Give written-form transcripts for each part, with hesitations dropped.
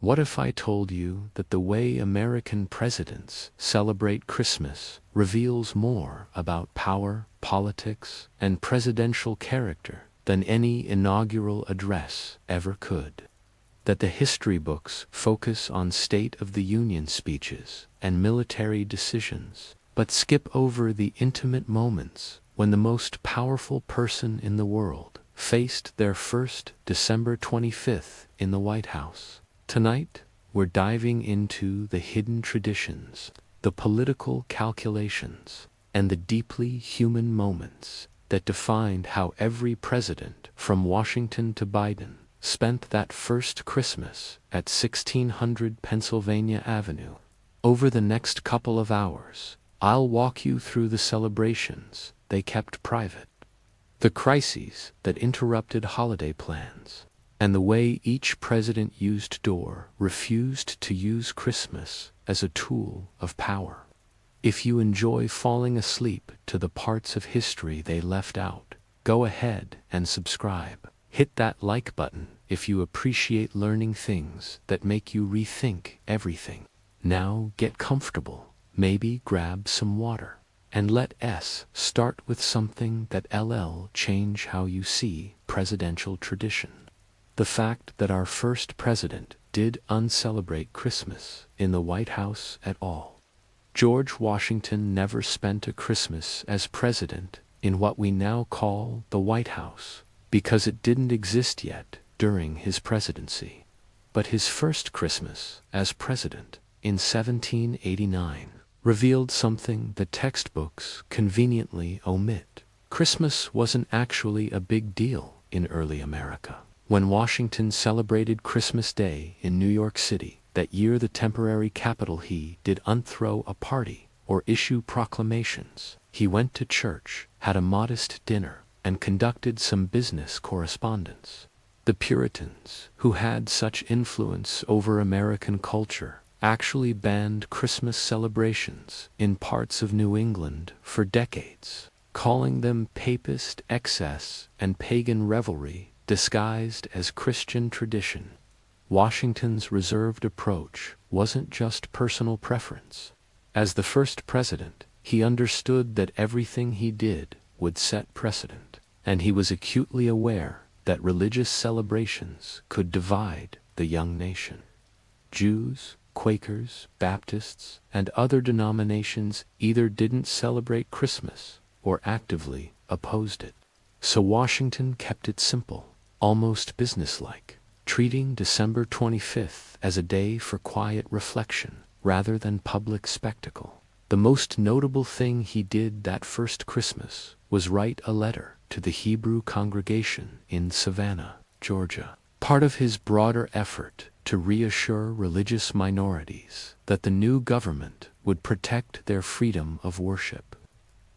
What if I told you that the way American presidents celebrate Christmas reveals more about power, politics, and presidential character than any inaugural address ever could? That the history books focus on State of the Union speeches and military decisions, but skip over the intimate moments when the most powerful person in the world faced their first December 25th in the White House. Tonight, we're diving into the hidden traditions, the political calculations, and the deeply human moments that defined how every president, from Washington to Biden, spent that first Christmas at 1600 Pennsylvania Avenue. Over the next couple of hours, I'll walk you through the celebrations they kept private, the crises that interrupted holiday plans, and the way each president refused to use Christmas as a tool of power. If you enjoy falling asleep to the parts of history they left out, go ahead and subscribe. Hit that like button if you appreciate learning things that make you rethink everything. Now get comfortable, maybe grab some water, and let us start with something that will change how you see presidential tradition. The fact that our first president did uncelebrate Christmas in the White House at all. George Washington never spent a Christmas as president in what we now call the White House, because it didn't exist yet during his presidency. But his first Christmas as president in 1789 revealed something the textbooks conveniently omit. Christmas wasn't actually a big deal in early America. When Washington celebrated Christmas Day in New York City, that year the temporary capital, he didn't throw a party or issue proclamations. He went to church, had a modest dinner, and conducted some business correspondence. The Puritans, who had such influence over American culture, actually banned Christmas celebrations in parts of New England for decades, calling them papist excess and pagan revelry disguised as Christian tradition. Washington's reserved approach wasn't just personal preference. As the first president, he understood that everything he did would set precedent, and he was acutely aware that religious celebrations could divide the young nation. Jews, Quakers, Baptists, and other denominations either didn't celebrate Christmas or actively opposed it. So Washington kept it simple, almost businesslike, treating December 25th as a day for quiet reflection rather than public spectacle. The most notable thing he did that first Christmas was write a letter to the Hebrew congregation in Savannah, Georgia, part of his broader effort to reassure religious minorities that the new government would protect their freedom of worship.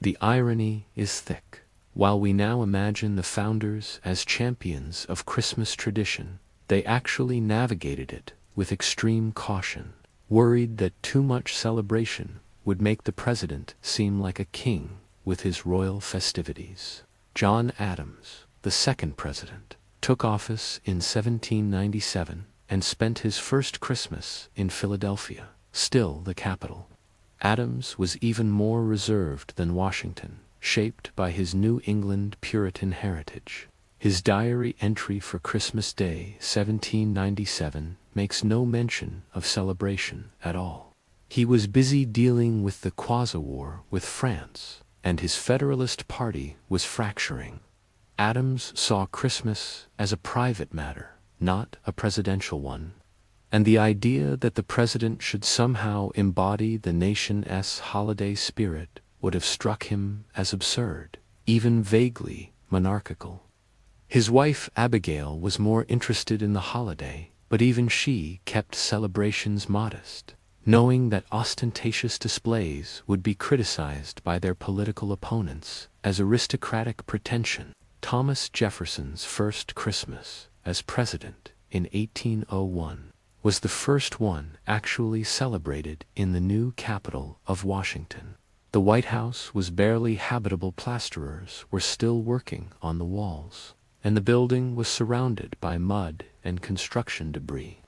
The irony is thick. While we now imagine the founders as champions of Christmas tradition, they actually navigated it with extreme caution, worried that too much celebration would make the president seem like a king with his royal festivities. John Adams, the second president, took office in 1797 and spent his first Christmas in Philadelphia, still the capital. Adams was even more reserved than Washington, shaped by his New England Puritan heritage. His diary entry for Christmas Day, 1797, makes no mention of celebration at all. He was busy dealing with the Quasi-War with France, and his Federalist Party was fracturing. Adams saw Christmas as a private matter, not a presidential one, and the idea that the president should somehow embody the nation's holiday spirit would have struck him as absurd, even vaguely monarchical. His wife Abigail was more interested in the holiday, but even she kept celebrations modest, knowing that ostentatious displays would be criticized by their political opponents as aristocratic pretension. Thomas Jefferson's first Christmas as president in 1801 was the first one actually celebrated in the new capital of Washington. The White House was barely habitable. Plasterers were still working on the walls, and the building was surrounded by mud and construction debris.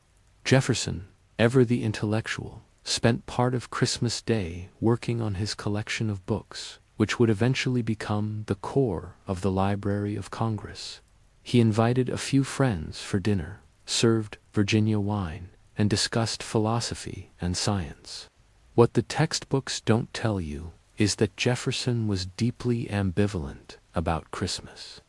Jefferson, ever the intellectual, spent part of Christmas Day working on his collection of books, which would eventually become the core of the Library of Congress. He invited a few friends for dinner, served Virginia wine, and discussed philosophy and science. What the textbooks don't tell you is that Jefferson was deeply ambivalent about Christmas.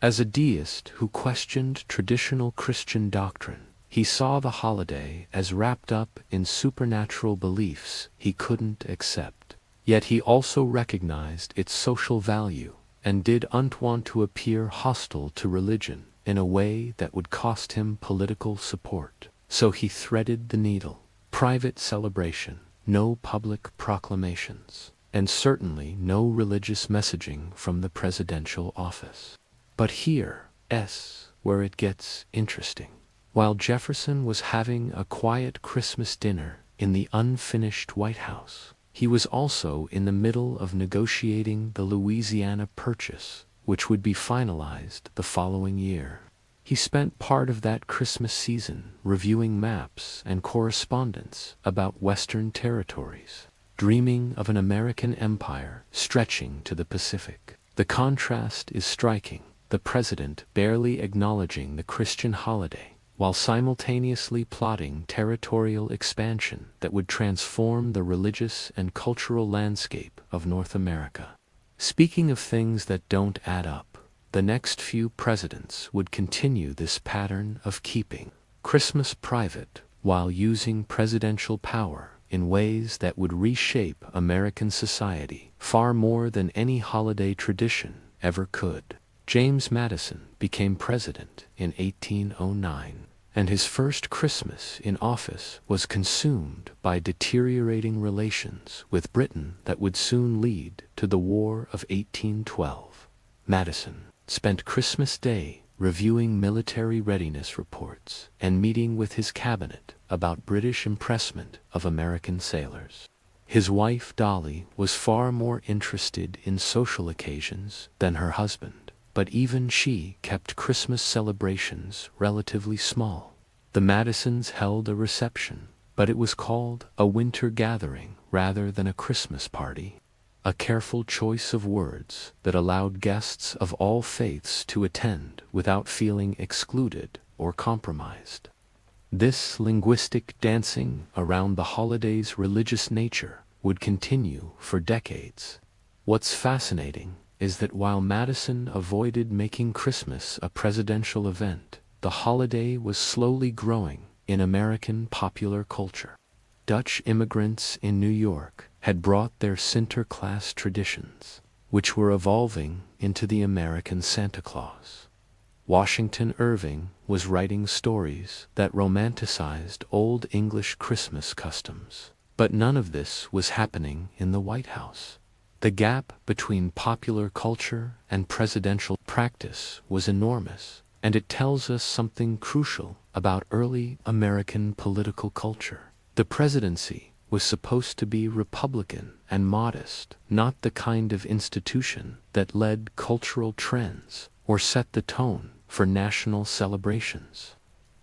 As a deist who questioned traditional Christian doctrine, he saw the holiday as wrapped up in supernatural beliefs he couldn't accept. Yet he also recognized its social value and didn't want to appear hostile to religion in a way that would cost him political support. So he threaded the needle. Private celebration, no public proclamations, and certainly no religious messaging from the presidential office. But here's where it gets interesting. While Jefferson was having a quiet Christmas dinner in the unfinished White House, he was also in the middle of negotiating the Louisiana Purchase, which would be finalized the following year. He spent part of that Christmas season reviewing maps and correspondence about Western territories, dreaming of an American empire stretching to the Pacific. The contrast is striking, the president barely acknowledging the Christian holiday, while simultaneously plotting territorial expansion that would transform the religious and cultural landscape of North America. Speaking of things that don't add up, the next few presidents would continue this pattern of keeping Christmas private while using presidential power in ways that would reshape American society far more than any holiday tradition ever could. James Madison became president in 1809, and his first Christmas in office was consumed by deteriorating relations with Britain that would soon lead to the War of 1812. Madison spent Christmas Day reviewing military readiness reports and meeting with his cabinet about British impressment of American sailors. His wife Dolly was far more interested in social occasions than her husband, but even she kept Christmas celebrations relatively small. The Madisons held a reception, but it was called a winter gathering rather than a Christmas party. A careful choice of words that allowed guests of all faiths to attend without feeling excluded or compromised. This linguistic dancing around the holiday's religious nature would continue for decades. What's fascinating is that while Madison avoided making Christmas a presidential event, the holiday was slowly growing in American popular culture. Dutch immigrants in New York had brought their Sinterklaas traditions, which were evolving into the American Santa Claus. Washington Irving was writing stories that romanticized Old English Christmas customs, but none of this was happening in the White House. The gap between popular culture and presidential practice was enormous, and it tells us something crucial about early American political culture. The presidency was supposed to be Republican and modest, not the kind of institution that led cultural trends or set the tone for national celebrations.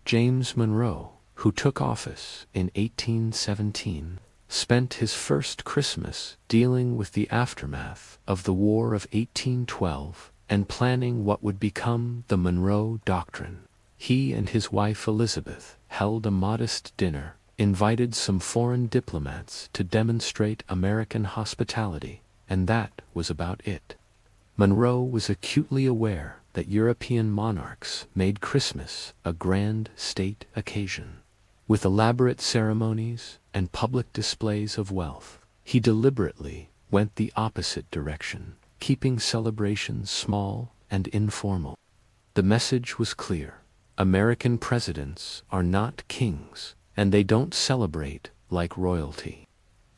James Monroe, who took office in 1817, spent his first Christmas dealing with the aftermath of the War of 1812 and planning what would become the Monroe Doctrine. He and his wife Elizabeth held a modest dinner, invited some foreign diplomats to demonstrate American hospitality, and that was about it. Monroe was acutely aware that European monarchs made Christmas a grand state occasion. With elaborate ceremonies and public displays of wealth, he deliberately went the opposite direction, keeping celebrations small and informal. The message was clear: American presidents are not kings, and they don't celebrate like royalty.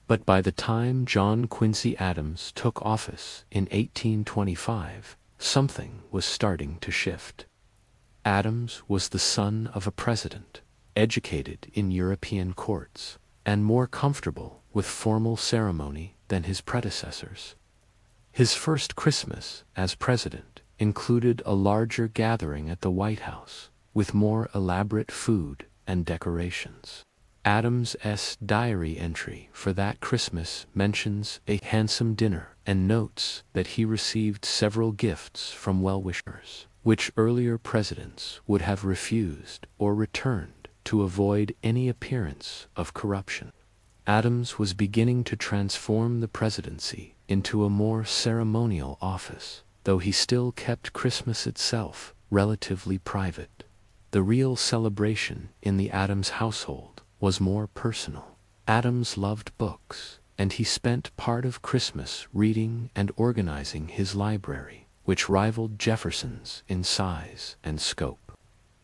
But by the time John Quincy Adams took office in 1825, something was starting to shift. Adams was the son of a president, educated in European courts, and more comfortable with formal ceremony than his predecessors. His first Christmas as president included a larger gathering at the White House, with more elaborate food and decorations. Adams's diary entry for that Christmas mentions a handsome dinner and notes that he received several gifts from well-wishers, which earlier presidents would have refused or returned to avoid any appearance of corruption. Adams was beginning to transform the presidency into a more ceremonial office, though he still kept Christmas itself relatively private. The real celebration in the Adams household was more personal. Adams loved books, and he spent part of Christmas reading and organizing his library, which rivaled Jefferson's in size and scope.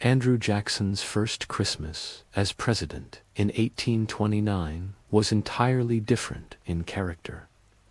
Andrew Jackson's first Christmas as president in 1829 was entirely different in character.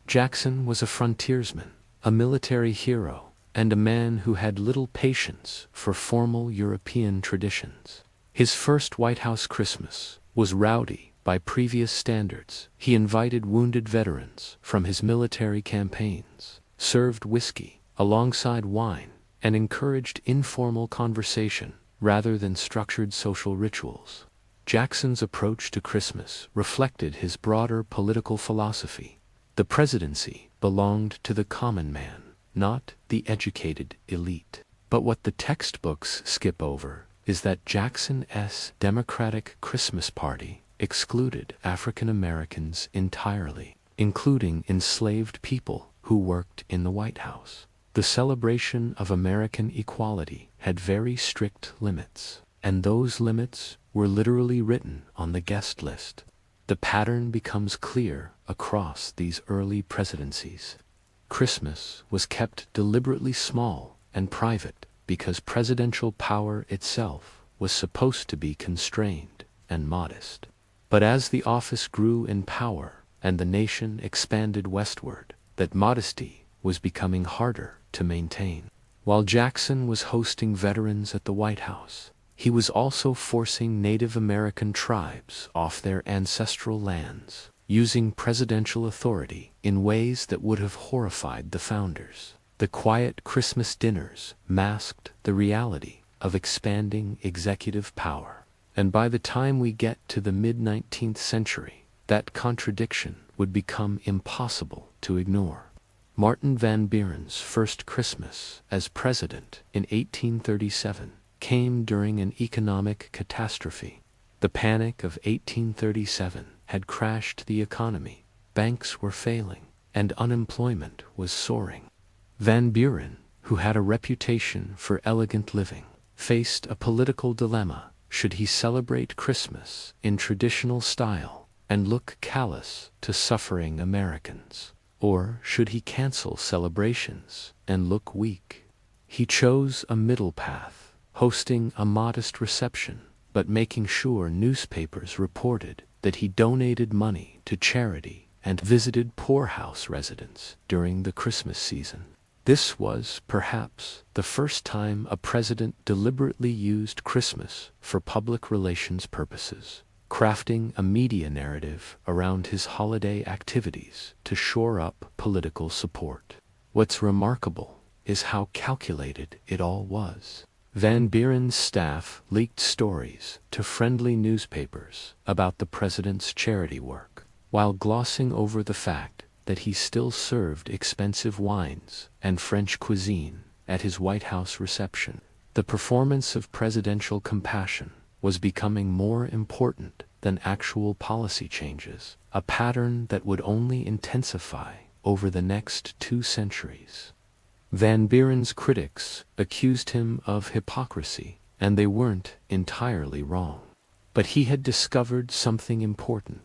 Jackson was a frontiersman, a military hero, and a man who had little patience for formal European traditions. His first White House Christmas was rowdy by previous standards. He invited wounded veterans from his military campaigns, served whiskey alongside wine, and encouraged informal conversation rather than structured social rituals. Jackson's approach to Christmas reflected his broader political philosophy. The presidency belonged to the common man, not the educated elite. But what the textbooks skip over is that Jackson's Democratic Christmas party excluded African Americans entirely, including enslaved people who worked in the White House. The celebration of American equality had very strict limits, and those limits were literally written on the guest list. The pattern becomes clear across these early presidencies. Christmas was kept deliberately small and private because presidential power itself was supposed to be constrained and modest. But as the office grew in power and the nation expanded westward, that modesty was becoming harder to maintain. While Jackson was hosting veterans at the White House, he was also forcing Native American tribes off their ancestral lands, using presidential authority in ways that would have horrified the founders. The quiet Christmas dinners masked the reality of expanding executive power. And by the time we get to the mid-19th century, that contradiction would become impossible to ignore. Martin Van Buren's first Christmas as president in 1837 came during an economic catastrophe. The Panic of 1837 had crashed the economy, banks were failing, and unemployment was soaring. Van Buren, who had a reputation for elegant living, faced a political dilemma. Should he celebrate Christmas in traditional style and look callous to suffering Americans? Or should he cancel celebrations and look weak? He chose a middle path, hosting a modest reception, but making sure newspapers reported that he donated money to charity and visited poorhouse residents during the Christmas season. This was, perhaps, the first time a president deliberately used Christmas for public relations purposes, crafting a media narrative around his holiday activities to shore up political support. What's remarkable is how calculated it all was. Van Buren's staff leaked stories to friendly newspapers about the president's charity work, while glossing over the fact that he still served expensive wines and French cuisine at his White House reception. The performance of presidential compassion was becoming more important than actual policy changes, a pattern that would only intensify over the next 2 centuries. Van Buren's critics accused him of hypocrisy, and they weren't entirely wrong. But he had discovered something important.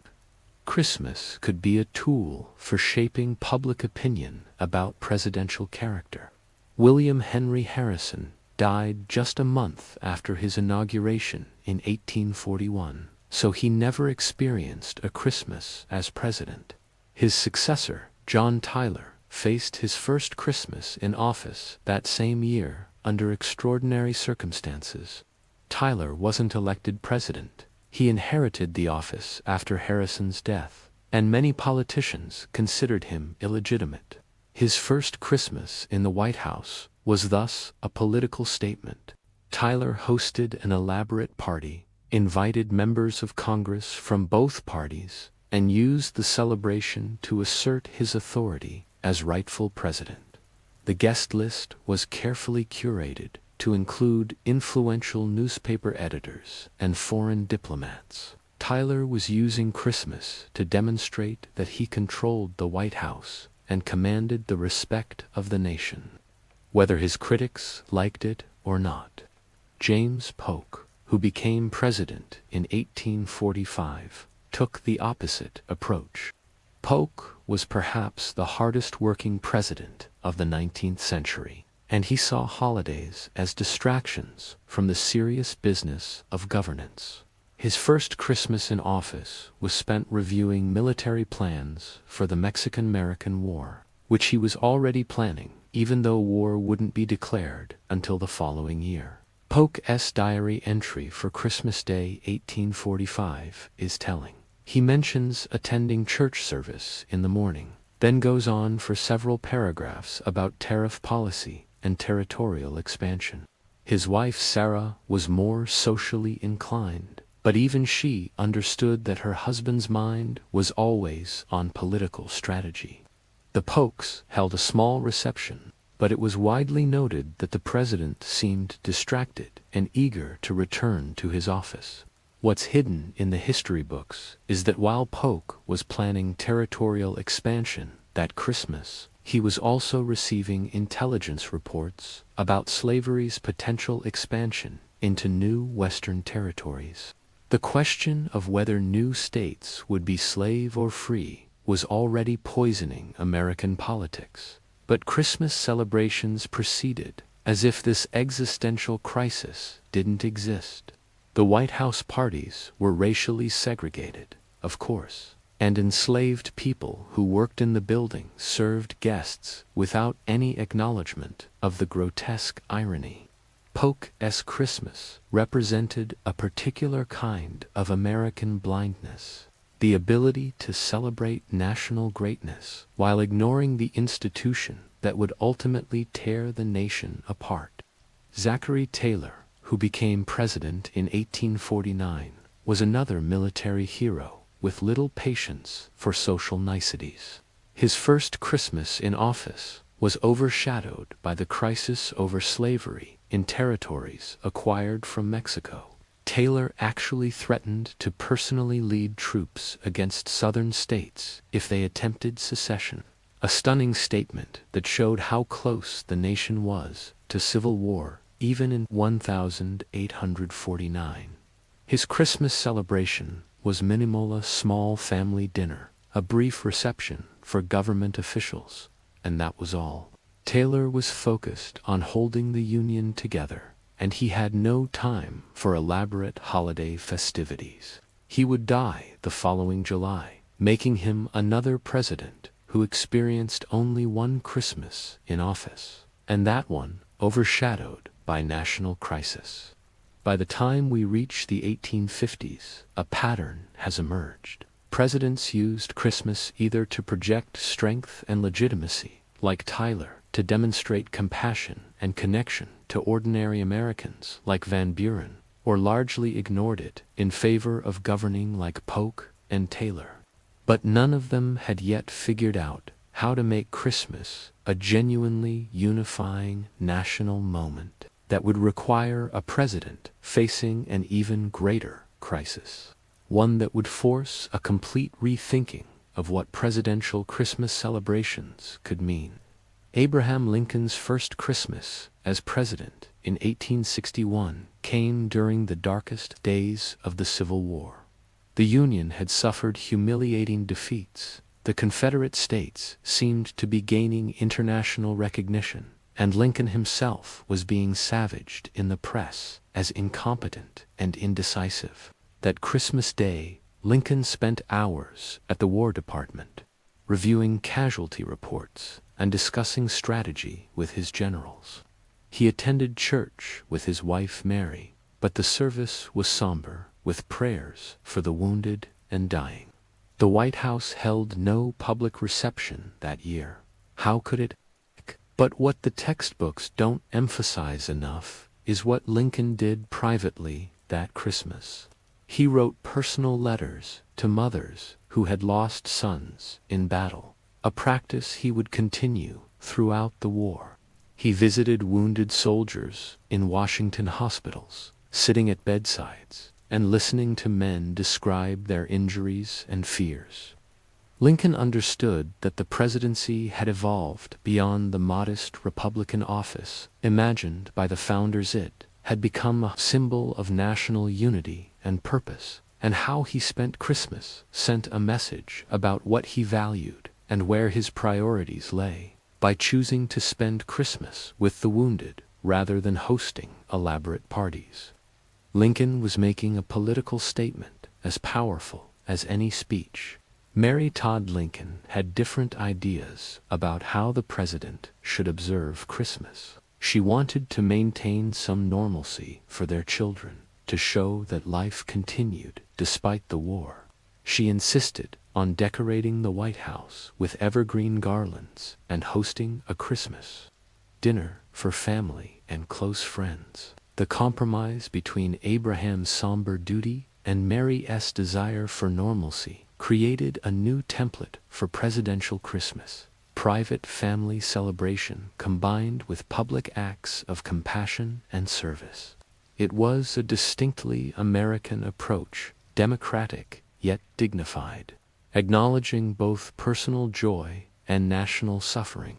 Christmas could be a tool for shaping public opinion about presidential character. William Henry Harrison died just a month after his inauguration in 1841, so he never experienced a Christmas as president. His successor, John Tyler, faced his first Christmas in office that same year under extraordinary circumstances. Tyler wasn't elected president. He inherited the office after Harrison's death, and many politicians considered him illegitimate. His first Christmas in the White House was thus a political statement. Tyler hosted an elaborate party, invited members of Congress from both parties, and used the celebration to assert his authority as rightful president. The guest list was carefully curated to include influential newspaper editors and foreign diplomats. Tyler was using Christmas to demonstrate that he controlled the White House and commanded the respect of the nation, whether his critics liked it or not. James Polk, who became president in 1845, took the opposite approach. Polk was perhaps the hardest-working president of the 19th century, and he saw holidays as distractions from the serious business of governance. His first Christmas in office was spent reviewing military plans for the Mexican-American War, which he was already planning, even though war wouldn't be declared until the following year. Polk's diary entry for Christmas Day 1845 is telling. He mentions attending church service in the morning, then goes on for several paragraphs about tariff policy and territorial expansion. His wife Sarah was more socially inclined, but even she understood that her husband's mind was always on political strategy. The Polks held a small reception, but it was widely noted that the president seemed distracted and eager to return to his office. What's hidden in the history books is that while Polk was planning territorial expansion that Christmas, he was also receiving intelligence reports about slavery's potential expansion into new Western territories. The question of whether new states would be slave or free was already poisoning American politics, but Christmas celebrations proceeded as if this existential crisis didn't exist. The White House parties were racially segregated, of course, and enslaved people who worked in the building served guests without any acknowledgement of the grotesque irony. Polk's Christmas represented a particular kind of American blindness, the ability to celebrate national greatness while ignoring the institution that would ultimately tear the nation apart. Zachary Taylor, who became president in 1849, was another military hero with little patience for social niceties. His first Christmas in office was overshadowed by the crisis over slavery in territories acquired from Mexico. Taylor actually threatened to personally lead troops against southern states if they attempted secession, a stunning statement that showed how close the nation was to civil war even in 1849. His Christmas celebration was minimal: a small family dinner, a brief reception for government officials, and that was all. Taylor was focused on holding the Union together, and he had no time for elaborate holiday festivities. He would die the following July, making him another president who experienced only one Christmas in office, and that one overshadowed by national crisis. By the time we reach the 1850s, a pattern has emerged. Presidents used Christmas either to project strength and legitimacy, like Tyler, to demonstrate compassion and connection to ordinary Americans like Van Buren, or largely ignored it in favor of governing like Polk and Taylor. But none of them had yet figured out how to make Christmas a genuinely unifying national moment that would require a president facing an even greater crisis, one that would force a complete rethinking of what presidential Christmas celebrations could mean. Abraham Lincoln's first Christmas as president in 1861 came during the darkest days of the Civil War. The Union had suffered humiliating defeats. The Confederate States seemed to be gaining international recognition, and Lincoln himself was being savaged in the press as incompetent and indecisive. That Christmas Day, Lincoln spent hours at the War Department, reviewing casualty reports and discussing strategy with his generals. He attended church with his wife Mary, but the service was somber, with prayers for the wounded and dying. The White House held no public reception that year. How could it? But what the textbooks don't emphasize enough is what Lincoln did privately that Christmas. He wrote personal letters to mothers who had lost sons in battle, a practice he would continue throughout the war. He visited wounded soldiers in Washington hospitals, sitting at bedsides and listening to men describe their injuries and fears. Lincoln understood that the presidency had evolved beyond the modest Republican office imagined by the founders. It had become a symbol of national unity and purpose, and how he spent Christmas sent a message about what he valued and where his priorities lay. By choosing to spend Christmas with the wounded rather than hosting elaborate parties, Lincoln was making a political statement as powerful as any speech. Mary Todd Lincoln had different ideas about how the president should observe Christmas. She wanted to maintain some normalcy for their children, to show that life continued despite the war. She insisted on decorating the White House with evergreen garlands and hosting a Christmas dinner for family and close friends. The compromise between Abraham's somber duty and Mary's desire for normalcy created a new template for presidential Christmas: private family celebration combined with public acts of compassion and service. It was a distinctly American approach, democratic yet dignified, acknowledging both personal joy and national suffering.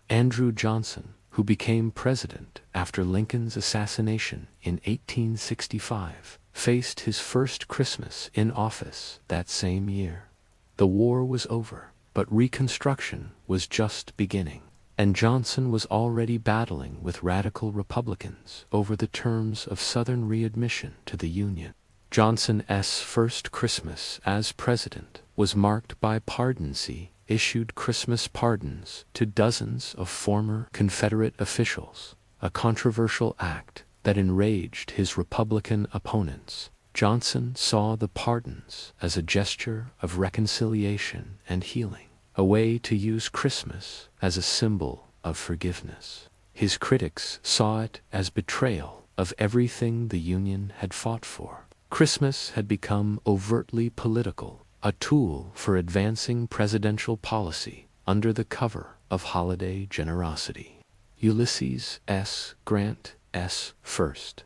Andrew Johnson, who became president after Lincoln's assassination in 1865, faced his first Christmas in office that same year. The war was over, but Reconstruction was just beginning, and Johnson was already battling with radical Republicans over the terms of Southern readmission to the Union. Johnson's first Christmas as president was marked by pardons. He issued Christmas pardons to dozens of former Confederate officials, a controversial act that enraged his Republican opponents. Johnson saw the pardons as a gesture of reconciliation and healing, a way to use Christmas as a symbol of forgiveness. His critics saw it as betrayal of everything the Union had fought for. Christmas had become overtly political, a tool for advancing presidential policy under the cover of holiday generosity. Ulysses S. Grant's first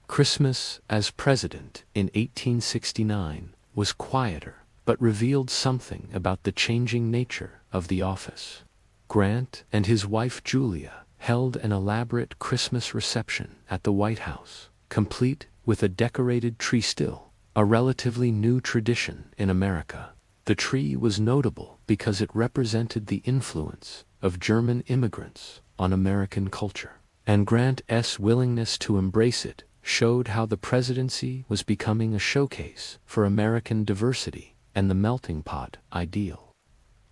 Christmas as president in 1869 was quieter, but revealed something about the changing nature of the office. Grant and his wife Julia held an elaborate Christmas reception at the White House, complete with a decorated tree, still a relatively new tradition in America. The tree was notable because it represented the influence of German immigrants on American culture, and Grant's willingness to embrace it showed how the presidency was becoming a showcase for American diversity and the melting pot ideal.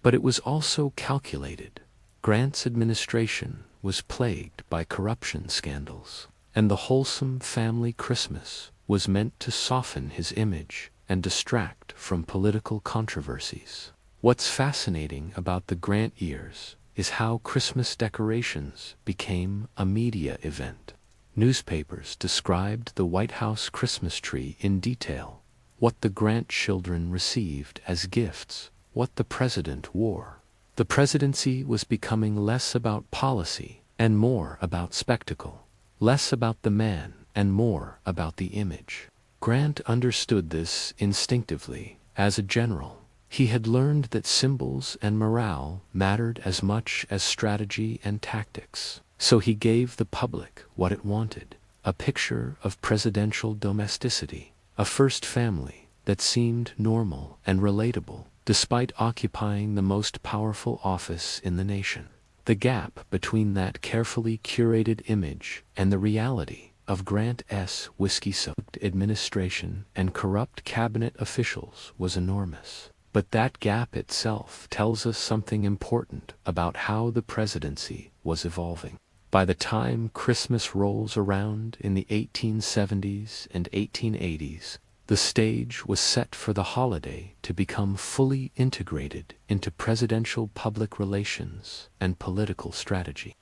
But it was also calculated. Grant's administration was plagued by corruption scandals, and the wholesome family Christmas was meant to soften his image and distract from political controversies. What's fascinating about the Grant years is how Christmas decorations became a media event. Newspapers described the White House Christmas tree in detail, what the Grant children received as gifts, what the president wore. The presidency was becoming less about policy and more about spectacle, less about the man and more about the image. Grant understood this instinctively. As a general, he had learned that symbols and morale mattered as much as strategy and tactics. So he gave the public what it wanted: a picture of presidential domesticity, a first family that seemed normal and relatable despite occupying the most powerful office in the nation. The gap between that carefully curated image and the reality of Grant's whiskey-soaked administration and corrupt cabinet officials was enormous. But that gap itself tells us something important about how the presidency was evolving. By the time Christmas rolls around in the 1870s and 1880s, the stage was set for the holiday to become fully integrated into presidential public relations and political strategy.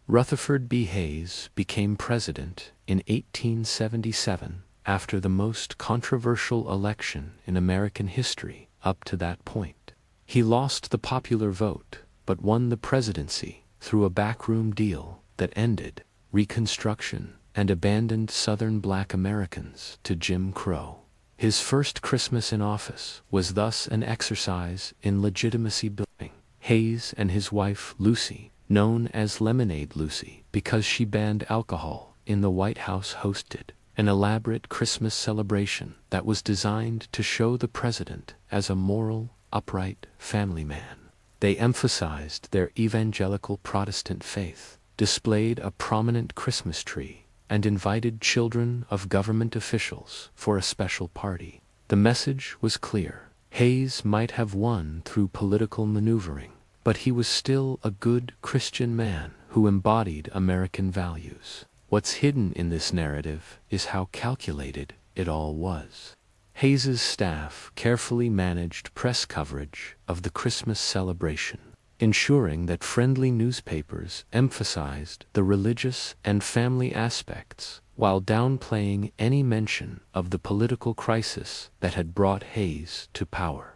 Rutherford B. Hayes became president in 1877 after the most controversial election in American history up to that point. He lost the popular vote, but won the presidency through a backroom deal that ended Reconstruction and abandoned Southern black Americans to Jim Crow. His first Christmas in office was thus an exercise in legitimacy building. Hayes and his wife Lucy, known as Lemonade Lucy because she banned alcohol in the White House, hosted an elaborate Christmas celebration that was designed to show the president as a moral, upright family man. They emphasized their evangelical Protestant faith, displayed a prominent Christmas tree, and invited children of government officials for a special party. The message was clear. Hayes might have won through political maneuvering, but he was still a good Christian man who embodied American values. What's hidden in this narrative is how calculated it all was. Hayes's staff carefully managed press coverage of the Christmas celebration, ensuring that friendly newspapers emphasized the religious and family aspects while downplaying any mention of the political crisis that had brought Hayes to power.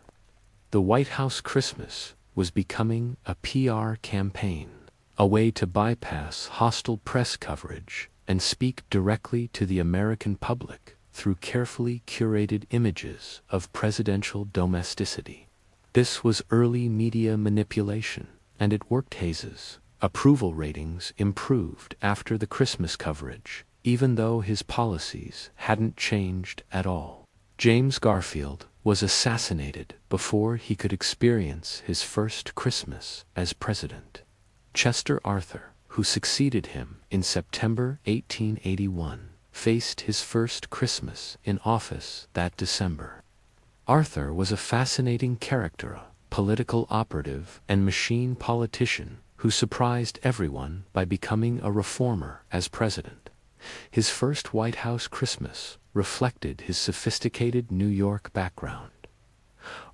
The White House Christmas was becoming a PR campaign, a way to bypass hostile press coverage and speak directly to the American public through carefully curated images of presidential domesticity. This was early media manipulation, and it worked. Hayes's approval ratings improved after the Christmas coverage, even though his policies hadn't changed at all. James Garfield was assassinated before he could experience his first Christmas as president. Chester Arthur, who succeeded him in September 1881, faced his first Christmas in office that December. Arthur was a fascinating character, a political operative and machine politician who surprised everyone by becoming a reformer as president. His first White House Christmas reflected his sophisticated New York background.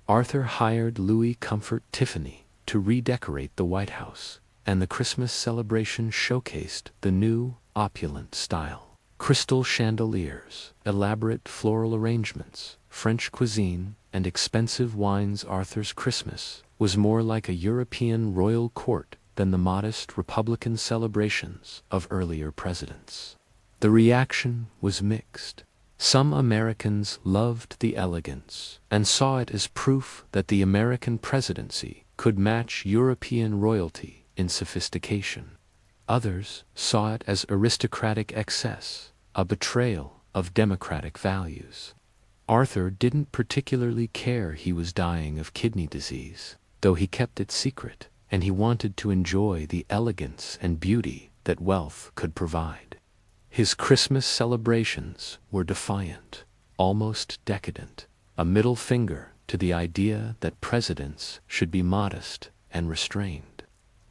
Arthur hired Louis Comfort Tiffany to redecorate the White House, and the Christmas celebration showcased the new, opulent style. Crystal chandeliers, elaborate floral arrangements, French cuisine, and expensive wines. Arthur's Christmas was more like a European royal court than the modest Republican celebrations of earlier presidents. The reaction was mixed. Some Americans loved the elegance and saw it as proof that the American presidency could match European royalty in sophistication. Others saw it as aristocratic excess, a betrayal of democratic values. Arthur didn't particularly care he was dying of kidney disease, though he kept it secret, and he wanted to enjoy the elegance and beauty that wealth could provide. His Christmas celebrations were defiant, almost decadent, a middle finger to the idea that presidents should be modest and restrained.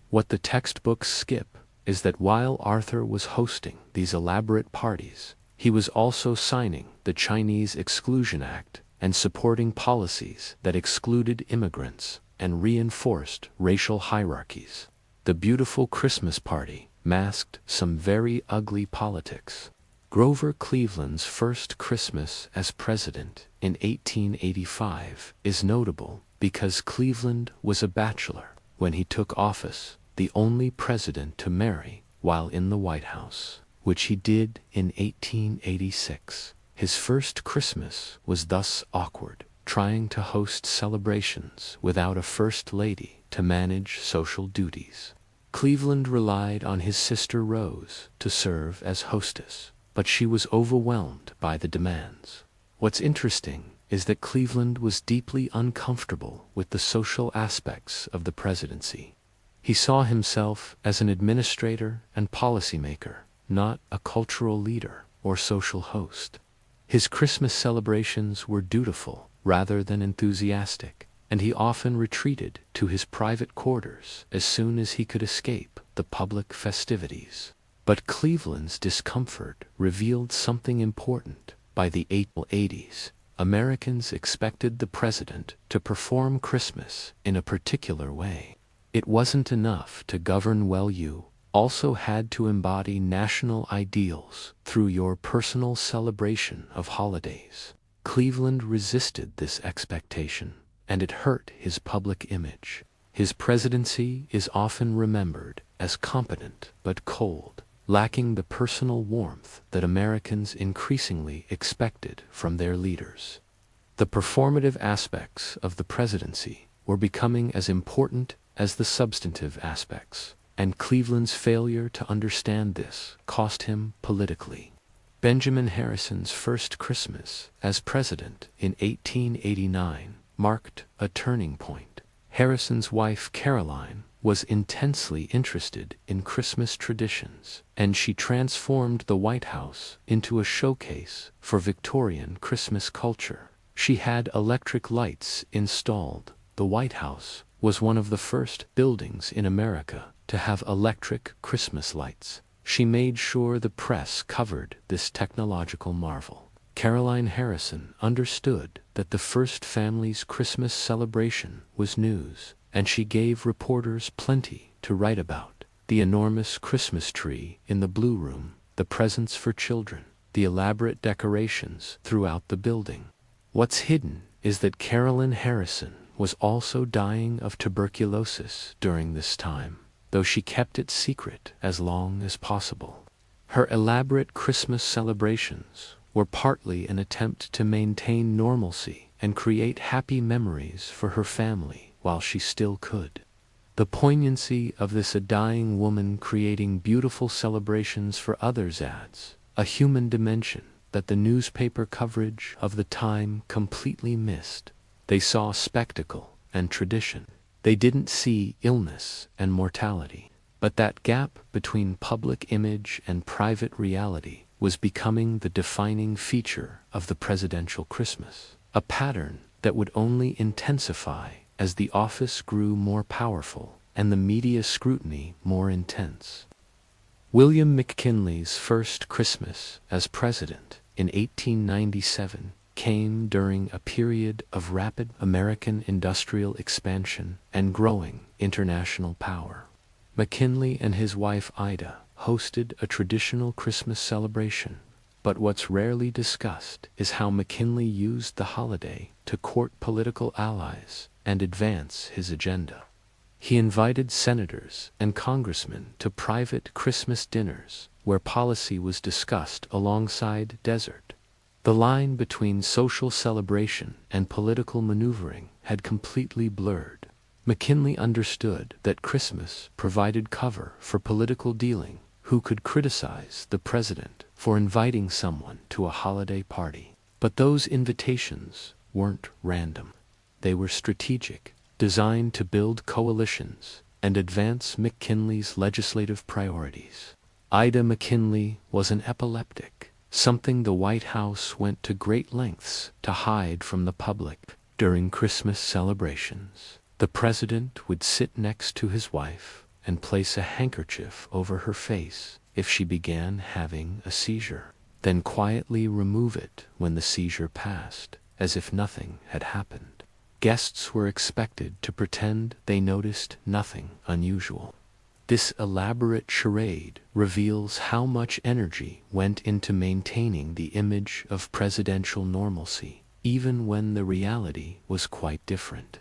What the textbooks skip is that while Arthur was hosting these elaborate parties, he was also signing the Chinese Exclusion Act and supporting policies that excluded immigrants and reinforced racial hierarchies. The beautiful Christmas party masked some very ugly politics. Grover Cleveland's first Christmas as president in 1885 is notable because Cleveland was a bachelor when he took office, the only president to marry while in the White House, which he did in 1886. His first Christmas was thus awkward, trying to host celebrations without a first lady to manage social duties. Cleveland relied on his sister Rose to serve as hostess, but she was overwhelmed by the demands. What's interesting is that Cleveland was deeply uncomfortable with the social aspects of the presidency. He saw himself as an administrator and policymaker, not a cultural leader or social host. His Christmas celebrations were dutiful rather than enthusiastic, and he often retreated to his private quarters as soon as he could escape the public festivities. But Cleveland's discomfort revealed something important. By the 1880s, Americans expected the president to perform Christmas in a particular way. It wasn't enough to govern well, you also had to embody national ideals through your personal celebration of holidays. Cleveland resisted this expectation, and it hurt his public image. His presidency is often remembered as competent but cold, lacking the personal warmth that Americans increasingly expected from their leaders. The performative aspects of the presidency were becoming as important as the substantive aspects, and Cleveland's failure to understand this cost him politically. Benjamin Harrison's first Christmas as president in 1889 marked a turning point. Harrison's wife Caroline was intensely interested in Christmas traditions, and she transformed the White House into a showcase for Victorian Christmas culture. She had electric lights installed. The White House was one of the first buildings in America to have electric Christmas lights. She made sure the press covered this technological marvel. Caroline Harrison understood that the first family's Christmas celebration was news, and she gave reporters plenty to write about. The enormous Christmas tree in the Blue Room, the presents for children, the elaborate decorations throughout the building. What's hidden is that Caroline Harrison was also dying of tuberculosis during this time, though she kept it secret as long as possible. Her elaborate Christmas celebrations were partly an attempt to maintain normalcy and create happy memories for her family while she still could. The poignancy of this dying woman creating beautiful celebrations for others adds a human dimension that the newspaper coverage of the time completely missed. They saw spectacle and tradition. They didn't see illness and mortality. But that gap between public image and private reality was becoming the defining feature of the presidential Christmas, a pattern that would only intensify as the office grew more powerful and the media scrutiny more intense. William McKinley's first Christmas as president in 1897 came during a period of rapid American industrial expansion and growing international power. McKinley and his wife Ida hosted a traditional Christmas celebration, but what's rarely discussed is how McKinley used the holiday to court political allies and advance his agenda. He invited senators and congressmen to private Christmas dinners where policy was discussed alongside dessert. The line between social celebration and political maneuvering had completely blurred. McKinley understood that Christmas provided cover for political dealing. Who could criticize the president for inviting someone to a holiday party? But those invitations weren't random. They were strategic, designed to build coalitions and advance McKinley's legislative priorities. Ida McKinley was an epileptic, something the White House went to great lengths to hide from the public. During Christmas celebrations, the president would sit next to his wife and place a handkerchief over her face if she began having a seizure, then quietly remove it when the seizure passed, as if nothing had happened. Guests were expected to pretend they noticed nothing unusual. This elaborate charade reveals how much energy went into maintaining the image of presidential normalcy, even when the reality was quite different.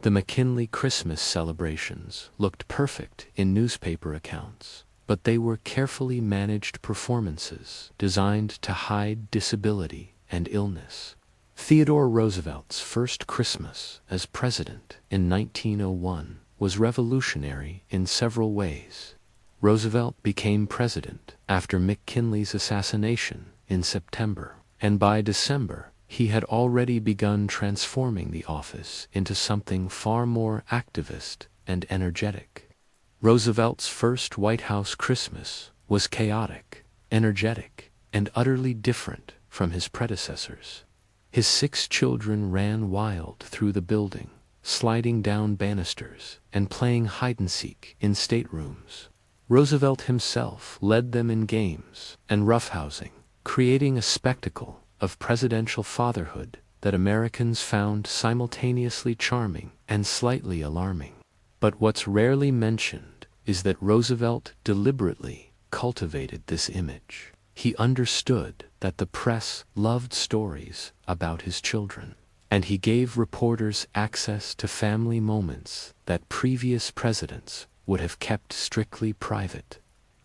The McKinley Christmas celebrations looked perfect in newspaper accounts, but they were carefully managed performances designed to hide disability and illness. Theodore Roosevelt's first Christmas as president in 1901 was revolutionary in several ways. Roosevelt became president after McKinley's assassination in September, and by December, he had already begun transforming the office into something far more activist and energetic. Roosevelt's first White House Christmas was chaotic, energetic, and utterly different from his predecessors. His 6 children ran wild through the building, sliding down banisters and playing hide-and-seek in staterooms. Roosevelt himself led them in games and roughhousing, creating a spectacle of presidential fatherhood that Americans found simultaneously charming and slightly alarming. But what's rarely mentioned is that Roosevelt deliberately cultivated this image. He understood that the press loved stories about his children, and he gave reporters access to family moments that previous presidents would have kept strictly private.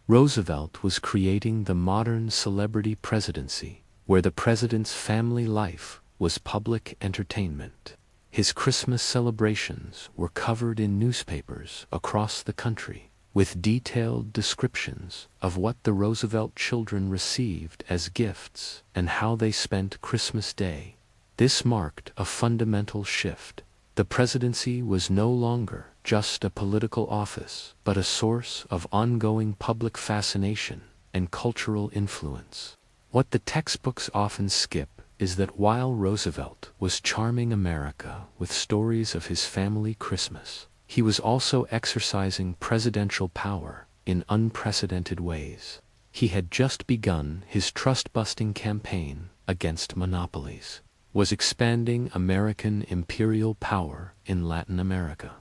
Roosevelt was creating the modern celebrity presidency, where the president's family life was public entertainment. His Christmas celebrations were covered in newspapers across the country, with detailed descriptions of what the Roosevelt children received as gifts and how they spent Christmas Day. This marked a fundamental shift. The presidency was no longer just a political office, but a source of ongoing public fascination and cultural influence. What the textbooks often skip is that while Roosevelt was charming America with stories of his family Christmas, he was also exercising presidential power in unprecedented ways. He had just begun his trust-busting campaign against monopolies, was expanding American imperial power in Latin America,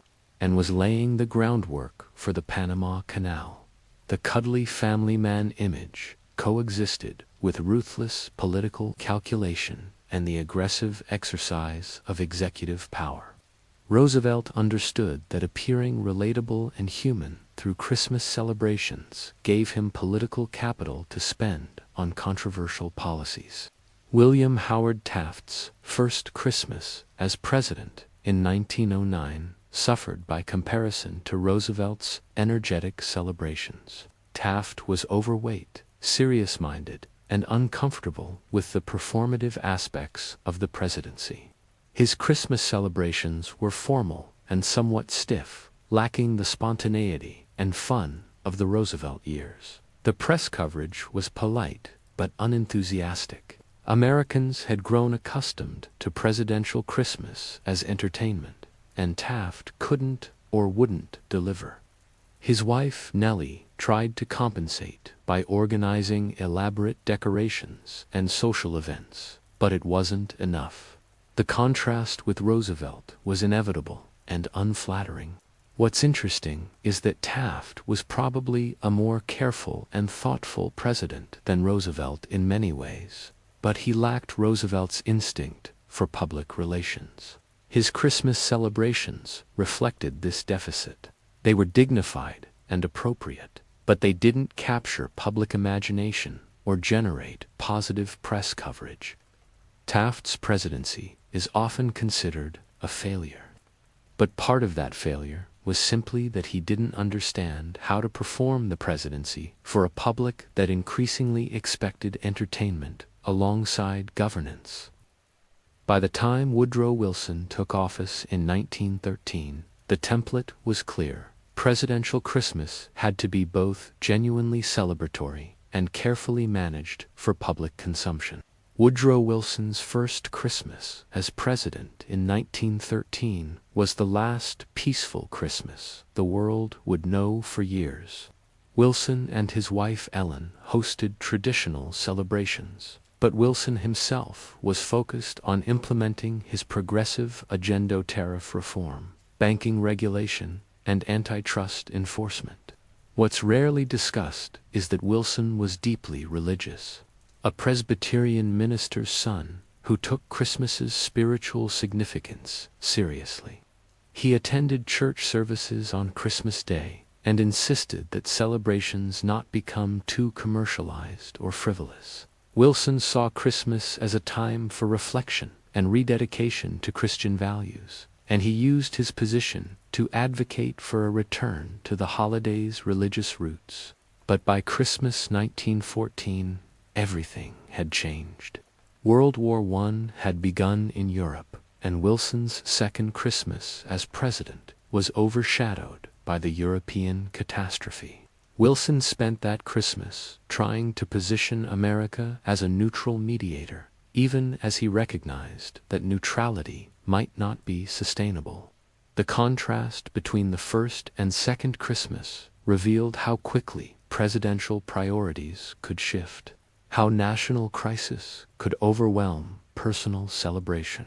and was laying the groundwork for the Panama Canal. The cuddly family man image coexisted with ruthless political calculation and the aggressive exercise of executive power. Roosevelt understood that appearing relatable and human through Christmas celebrations gave him political capital to spend on controversial policies. William Howard Taft's first Christmas as president in 1909 suffered by comparison to Roosevelt's energetic celebrations. Taft was overweight, serious-minded, and uncomfortable with the performative aspects of the presidency. His Christmas celebrations were formal and somewhat stiff, lacking the spontaneity and fun of the Roosevelt years. The press coverage was polite but unenthusiastic. Americans had grown accustomed to presidential Christmas as entertainment, and Taft couldn't or wouldn't deliver. His wife, Nellie, tried to compensate by organizing elaborate decorations and social events, but it wasn't enough. The contrast with Roosevelt was inevitable and unflattering. What's interesting is that Taft was probably a more careful and thoughtful president than Roosevelt in many ways, but he lacked Roosevelt's instinct for public relations. His Christmas celebrations reflected this deficit. They were dignified and appropriate, but they didn't capture public imagination or generate positive press coverage. Taft's presidency is often considered a failure. But part of that failure was simply that he didn't understand how to perform the presidency for a public that increasingly expected entertainment alongside governance. By the time Woodrow Wilson took office in 1913, the template was clear. Presidential Christmas had to be both genuinely celebratory and carefully managed for public consumption. Woodrow Wilson's first Christmas as president in 1913 was the last peaceful Christmas the world would know for years. Wilson and his wife Ellen hosted traditional celebrations, but Wilson himself was focused on implementing his progressive agenda: tariff reform, banking regulation, and antitrust enforcement. What's rarely discussed is that Wilson was deeply religious. A Presbyterian minister's son who took Christmas's spiritual significance seriously. He attended church services on Christmas Day and insisted that celebrations not become too commercialized or frivolous. Wilson saw Christmas as a time for reflection and rededication to Christian values, and he used his position to advocate for a return to the holiday's religious roots. But by Christmas 1914, everything had changed. World War I had begun in Europe, and Wilson's second Christmas as president was overshadowed by the European catastrophe. Wilson spent that Christmas trying to position America as a neutral mediator, even as he recognized that neutrality might not be sustainable. The contrast between the first and second Christmas revealed how quickly presidential priorities could shift, how national crisis could overwhelm personal celebration.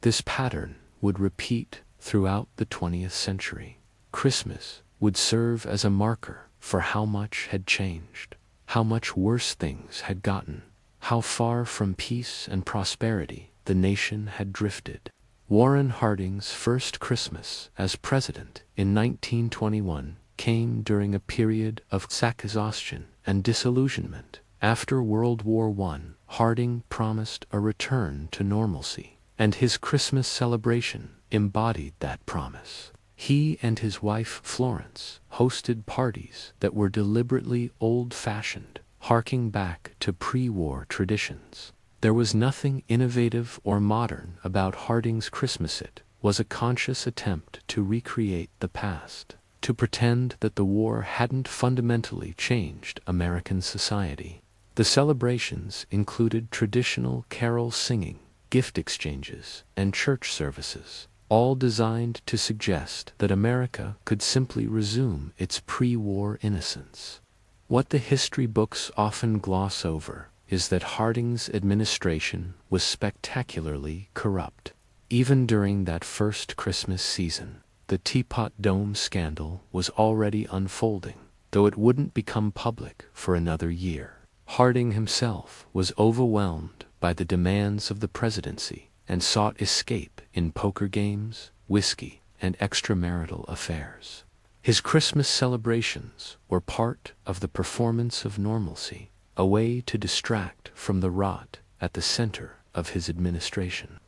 This pattern would repeat throughout the 20th century. Christmas would serve as a marker for how much had changed, how much worse things had gotten, how far from peace and prosperity the nation had drifted. Warren Harding's first Christmas as president in 1921 came during a period of exhaustion and disillusionment. After World War I, Harding promised a return to normalcy, and his Christmas celebration embodied that promise. He and his wife Florence hosted parties that were deliberately old-fashioned, harking back to pre-war traditions. There was nothing innovative or modern about Harding's Christmas. It was a conscious attempt to recreate the past, to pretend that the war hadn't fundamentally changed American society. The celebrations included traditional carol singing, gift exchanges, and church services, all designed to suggest that America could simply resume its pre-war innocence. What the history books often gloss over is that Harding's administration was spectacularly corrupt. Even during that first Christmas season, the Teapot Dome scandal was already unfolding, though it wouldn't become public for another year. Harding himself was overwhelmed by the demands of the presidency and sought escape in poker games, whiskey, and extramarital affairs. His Christmas celebrations were part of the performance of normalcy, a way to distract from the rot at the center of his administration.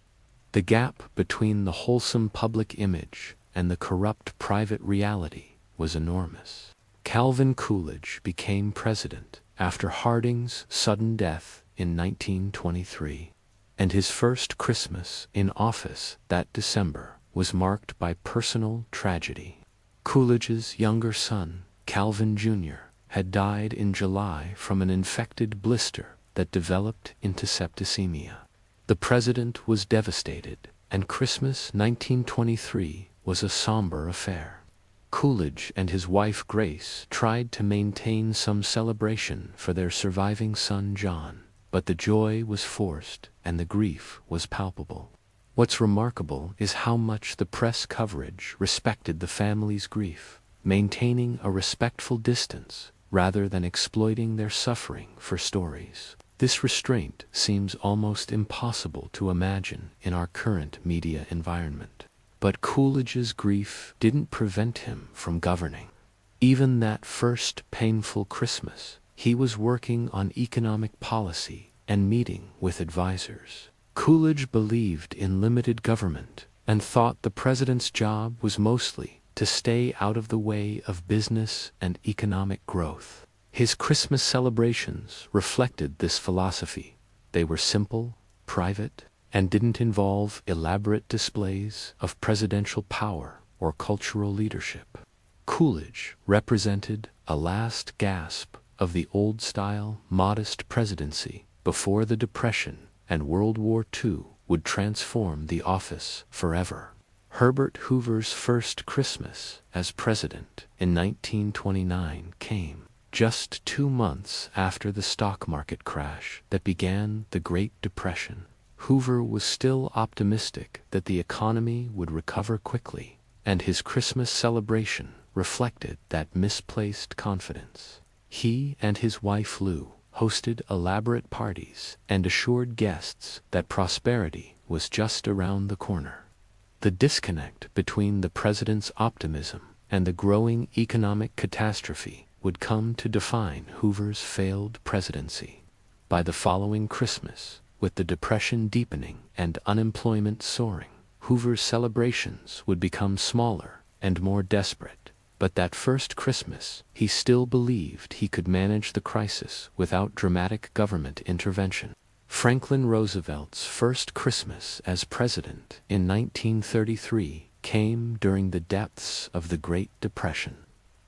The gap between the wholesome public image and the corrupt private reality was enormous. Calvin Coolidge became president after Harding's sudden death in 1923, and his first Christmas in office that December was marked by personal tragedy. Coolidge's younger son, Calvin Jr., had died in July from an infected blister that developed into septicemia. The president was devastated, and Christmas 1923 was a somber affair. Coolidge and his wife Grace tried to maintain some celebration for their surviving son John, but the joy was forced and the grief was palpable. What's remarkable is how much the press coverage respected the family's grief, maintaining a respectful distance rather than exploiting their suffering for stories. This restraint seems almost impossible to imagine in our current media environment. But Coolidge's grief didn't prevent him from governing. Even that first painful Christmas, he was working on economic policy and meeting with advisors. Coolidge believed in limited government and thought the president's job was mostly to stay out of the way of business and economic growth. His Christmas celebrations reflected this philosophy. They were simple, private, and didn't involve elaborate displays of presidential power or cultural leadership. Coolidge represented a last gasp of the old-style, modest presidency before the Depression and World War II would transform the office forever. Herbert Hoover's first Christmas as president in 1929 came just 2 months after the stock market crash that began the Great Depression. Hoover was still optimistic that the economy would recover quickly, and his Christmas celebration reflected that misplaced confidence. He and his wife Lou hosted elaborate parties and assured guests that prosperity was just around the corner. The disconnect between the president's optimism and the growing economic catastrophe would come to define Hoover's failed presidency. By the following Christmas, with the Depression deepening and unemployment soaring, Hoover's celebrations would become smaller and more desperate. But that first Christmas, he still believed he could manage the crisis without dramatic government intervention. Franklin Roosevelt's first Christmas as president in 1933 came during the depths of the Great Depression.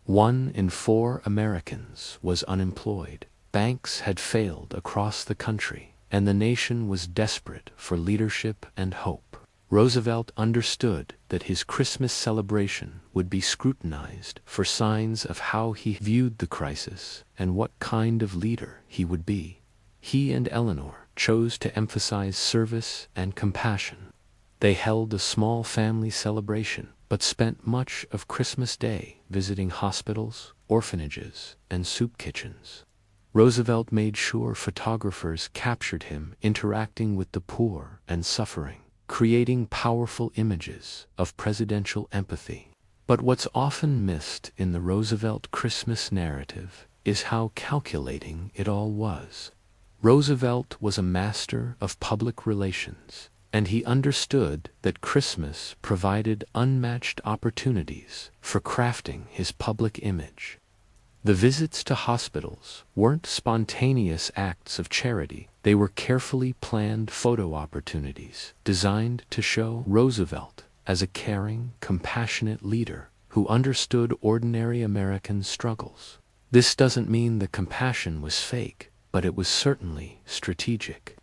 1 in 4 Americans was unemployed. Banks had failed across the country, and the nation was desperate for leadership and hope. Roosevelt understood that his Christmas celebration would be scrutinized for signs of how he viewed the crisis and what kind of leader he would be. He and Eleanor chose to emphasize service and compassion. They held a small family celebration but spent much of Christmas Day visiting hospitals, orphanages, and soup kitchens. Roosevelt made sure photographers captured him interacting with the poor and suffering, creating powerful images of presidential empathy. But what's often missed in the Roosevelt Christmas narrative is how calculating it all was. Roosevelt was a master of public relations, and he understood that Christmas provided unmatched opportunities for crafting his public image. The visits to hospitals weren't spontaneous acts of charity, they were carefully planned photo opportunities designed to show Roosevelt as a caring, compassionate leader who understood ordinary American struggles. This doesn't mean the compassion was fake, but it was certainly strategic.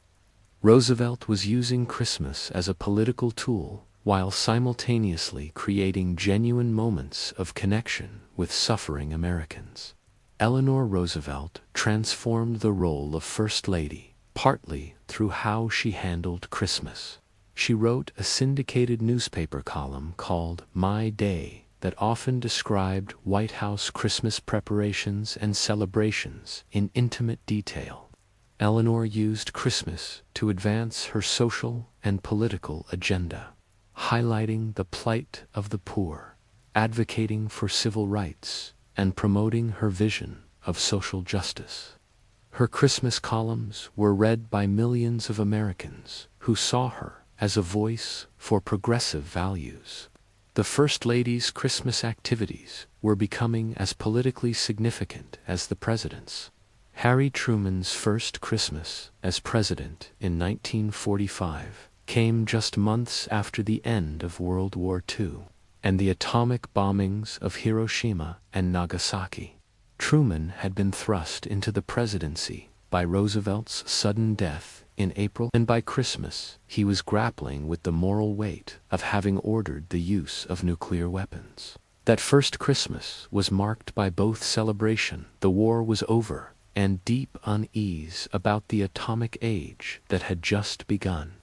Roosevelt was using Christmas as a political tool while simultaneously creating genuine moments of connection with suffering Americans. Eleanor Roosevelt transformed the role of First Lady, partly through how she handled Christmas. She wrote a syndicated newspaper column called My Day that often described White House Christmas preparations and celebrations in intimate detail. Eleanor used Christmas to advance her social and political agenda, highlighting the plight of the poor, advocating for civil rights, and promoting her vision of social justice. Her Christmas columns were read by millions of Americans who saw her as a voice for progressive values. The First Lady's Christmas activities were becoming as politically significant as the President's. Harry Truman's first Christmas as president in 1945 came just months after the end of World War II and the atomic bombings of Hiroshima and Nagasaki. Truman had been thrust into the presidency by Roosevelt's sudden death in April, and by Christmas he was grappling with the moral weight of having ordered the use of nuclear weapons. That first Christmas was marked by both celebration, the war was over, and deep unease about the atomic age that had just begun.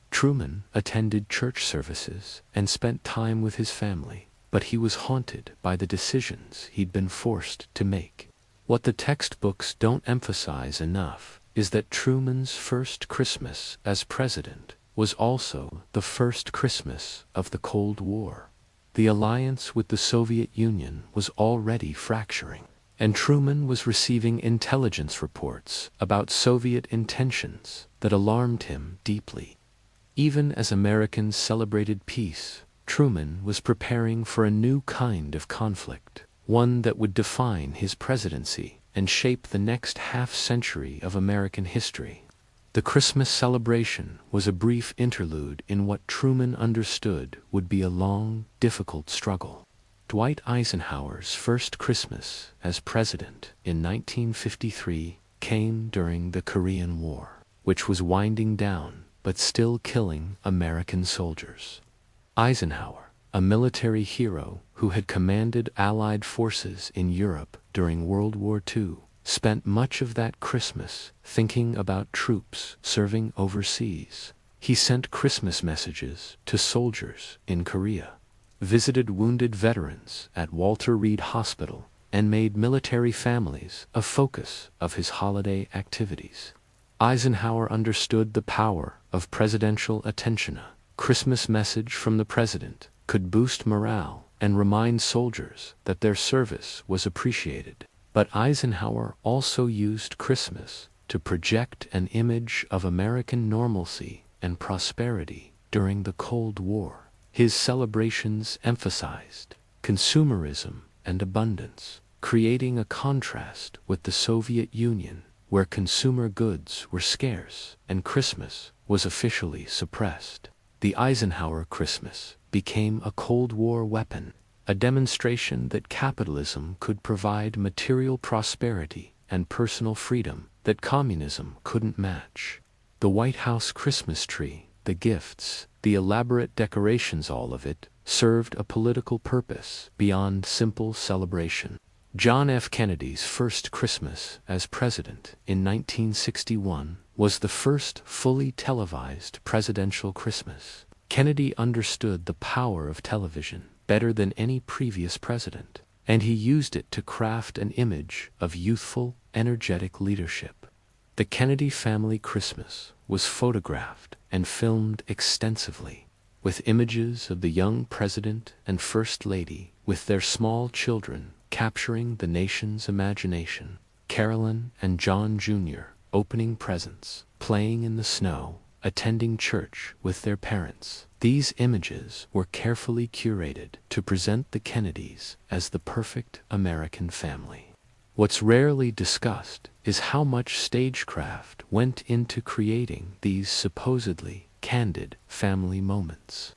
Truman attended church services and spent time with his family, but he was haunted by the decisions he'd been forced to make. What the textbooks don't emphasize enough is that Truman's first Christmas as president was also the first Christmas of the Cold War. The alliance with the Soviet Union was already fracturing, and Truman was receiving intelligence reports about Soviet intentions that alarmed him deeply. Even as Americans celebrated peace, Truman was preparing for a new kind of conflict, one that would define his presidency and shape the next half-century of American history. The Christmas celebration was a brief interlude in what Truman understood would be a long, difficult struggle. Dwight Eisenhower's first Christmas as president in 1953 came during the Korean War, which was winding down but still killing American soldiers. Eisenhower, a military hero who had commanded Allied forces in Europe during World War II, spent much of that Christmas thinking about troops serving overseas. He sent Christmas messages to soldiers in Korea, visited wounded veterans at Walter Reed Hospital, and made military families a focus of his holiday activities. Eisenhower understood the power of presidential attention. A Christmas message from the president could boost morale and remind soldiers that their service was appreciated. But Eisenhower also used Christmas to project an image of American normalcy and prosperity during the Cold War. His celebrations emphasized consumerism and abundance, creating a contrast with the Soviet Union, where consumer goods were scarce and Christmas was officially suppressed. The Eisenhower Christmas became a Cold War weapon, a demonstration that capitalism could provide material prosperity and personal freedom that communism couldn't match. The White House Christmas tree, the gifts, the elaborate decorations, all of it served a political purpose beyond simple celebration. John F. Kennedy's first Christmas as president in 1961 was the first fully televised presidential Christmas. Kennedy understood the power of television, better than any previous president, and he used it to craft an image of youthful, energetic leadership. The Kennedy family Christmas was photographed and filmed extensively, with images of the young president and first lady with their small children capturing the nation's imagination. Carolyn and John Jr. opening presents, playing in the snow, attending church with their parents. These images were carefully curated to present the Kennedys as the perfect American family. What's rarely discussed is how much stagecraft went into creating these supposedly candid family moments.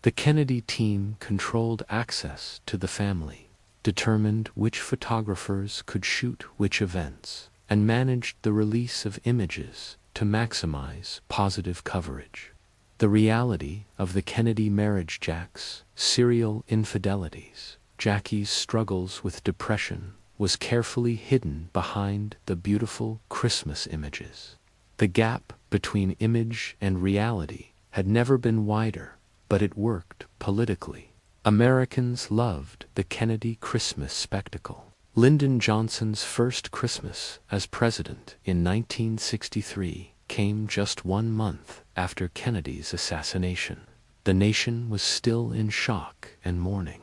The Kennedy team controlled access to the family, determined which photographers could shoot which events, and managed the release of images to maximize positive coverage. The reality of the Kennedy marriage, Jack's serial infidelities, Jackie's struggles with depression, was carefully hidden behind the beautiful Christmas images. The gap between image and reality had never been wider, but it worked politically. Americans loved the Kennedy Christmas spectacle. Lyndon Johnson's first Christmas as president in 1963 came just 1 month after Kennedy's assassination. The nation was still in shock and mourning,